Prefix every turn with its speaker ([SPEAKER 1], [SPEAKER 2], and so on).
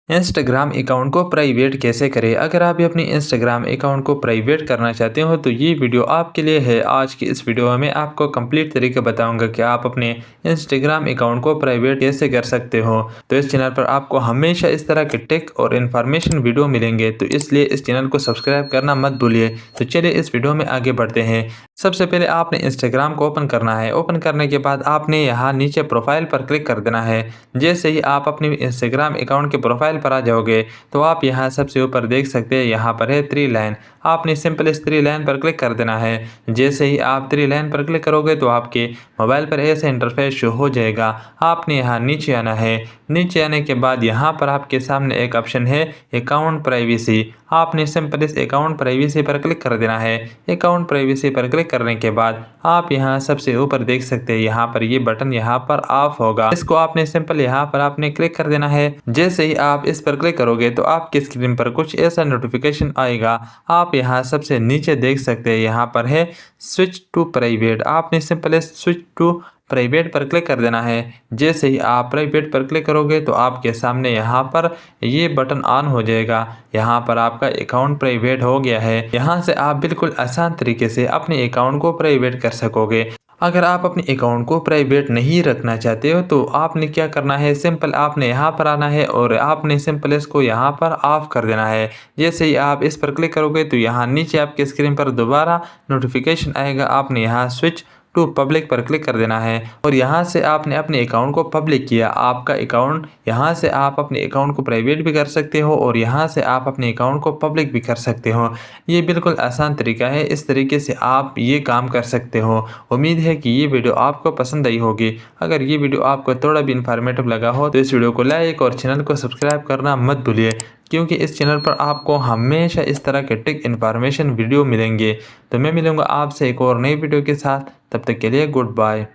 [SPEAKER 1] Instagram account को private कैसे करें। अगर आप भी अपनी इंस्टाग्राम अकाउंट को प्राइवेट करना चाहते हो तो ये वीडियो आपके लिए है। आज की इस वीडियो में मैं आपको कंप्लीट तरीके बताऊंगा कि आप अपने इंस्टाग्राम अकाउंट को प्राइवेट कैसे कर सकते हो। तो इस चैनल पर आपको हमेशा इस तरह के टेक और इन्फॉर्मेशन वीडियो मिलेंगे, तो इसलिए इस चैनल को सब्सक्राइब करना मत भूलिए। तो चलिए इस वीडियो में आगे बढ़ते हैं। सबसे पहले आपने इंस्टाग्राम को ओपन करना है। ओपन करने के बाद आपने यहाँ नीचे प्रोफाइल पर क्लिक कर देना है। जैसे ही आप अपने इंस्टाग्राम अकाउंट के प्रोफाइल पर आ जाओगे तो आप यहाँ सबसे ऊपर देख सकते हैं, यहाँ पर है 3 लाइन। आपने सिंपल इस 3 लाइन पर क्लिक कर देना है। जैसे ही आप 3 लाइन पर क्लिक करोगे तो आपके मोबाइल पर ऐसा इंटरफेस शो हो जाएगा। आपने यहाँ नीचे आना है। नीचे आने के बाद यहाँ पर आपके सामने एक ऑप्शन है अकाउंट प्राइवेसी। आपने सिंपल इस अकाउंट प्राइवेसी पर क्लिक कर देना है। अकाउंट प्राइवेसी पर क्लिक करने के बाद आप यहाँ सबसे ऊपर देख सकते हैं, यहाँ पर ये बटन यहाँ पर ऑफ होगा। इसको आपने सिंपल यहाँ पर आपने क्लिक कर देना है। जैसे ही आप इस पर क्लिक करोगे तो आपकी स्क्रीन पर कुछ ऐसा नोटिफिकेशन आएगा। आप यहाँ सबसे नीचे देख सकते हैं, यहाँ पर है स्विच टू प्राइवेट। आपने सिंपल स्विच टू प्राइवेट पर क्लिक कर देना है। जैसे ही आप प्राइवेट पर क्लिक करोगे तो आपके सामने यहाँ पर ये बटन ऑन हो जाएगा। यहाँ पर आपका अकाउंट प्राइवेट हो गया है। यहाँ से आप बिल्कुल आसान तरीके से अपने अकाउंट को प्राइवेट कर सकोगे। अगर आप अपने अकाउंट को प्राइवेट नहीं रखना चाहते हो तो आपने क्या करना है, सिंपल आपने यहाँ पर आना है और आपने सिंपल इसको यहाँ पर ऑफ कर देना है। जैसे ही आप इस पर क्लिक करोगे तो यहाँ नीचे आपके स्क्रीन पर दोबारा नोटिफिकेशन आएगा। आपने यहाँ स्विच टू पब्लिक पर क्लिक कर देना है और यहाँ से आपने अपने अकाउंट को पब्लिक किया। आपका अकाउंट यहाँ से आप अपने अकाउंट को प्राइवेट भी कर सकते हो और यहाँ से आप अपने अकाउंट को पब्लिक भी कर सकते हो। ये बिल्कुल आसान तरीका है। इस तरीके से आप ये काम कर सकते हो। उम्मीद है कि ये वीडियो आपको पसंद आई होगी। अगर ये वीडियो आपको थोड़ा भी इंफॉर्मेटिव लगा हो तो इस वीडियो को लाइक और चैनल को सब्सक्राइब करना मत भूलिए, क्योंकि इस चैनल पर आपको हमेशा इस तरह के टेक इन्फॉर्मेशन वीडियो मिलेंगे। तो मैं मिलूंगा आपसे एक और नई वीडियो के साथ। तब तक के लिए गुड बाय।